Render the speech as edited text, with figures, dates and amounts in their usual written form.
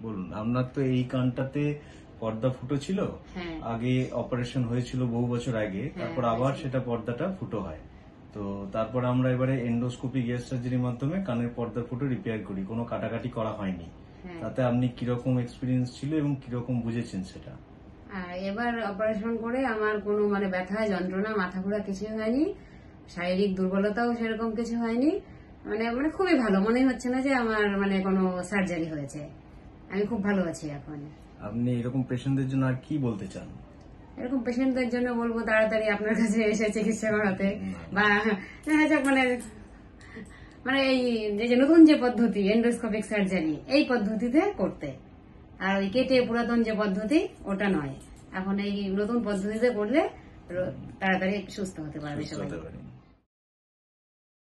বলুন, আপনার তো এই কানটাতে পর্দা ফুটো ছিল, আগে অপারেশন হয়েছিল বহু বছর আগে, তারপর আবার সেটা পর্দাটা ফুটো হয়। তো তারপর আমরা এবারে এন্ডোস্কোপি গ্যাস সার্জারির মাধ্যমে কানের পর্দা ফুটো রিপেয়ার করি, কোনো কাটাকাটি করা হয়নি। তাতে আপনি কিরকম এক্সপিরিয়েন্স ছিল এবং কিরকম বুঝেছেন সেটা? এবার অপারেশন করে আমার কোনো মানে ব্যথা যন্ত্রণা মাথা ঘোরা কিছু হয়নি, শারীরিক দুর্বলতাও সেরকম কিছু হয়নি। মানে মানে খুবই ভালো, মনে হচ্ছে না যে আমার মানে কোনো সার্জারি হয়েছে। আমি খুব ভালো আছি এখন। আপনি এরকম পেশেন্টদের জন্য আর কি বলতে চান? এরকম পেশেন্টদের জন্য বলবো তাড়াতাড়ি আপনার কাছে এসে চিকিৎসা করাতে, বা মানে মানে এই যে নতুন যে পদ্ধতি এন্ডোস্কোপিক সার্জারি, এই পদ্ধতিতে করতে। আর ওই কেটে পুরাতন যে পদ্ধতি ওটা নয়, এখন এই নতুন পদ্ধতিতে করলে তাড়াতাড়ি সুস্থ হতে পারবে সবাই।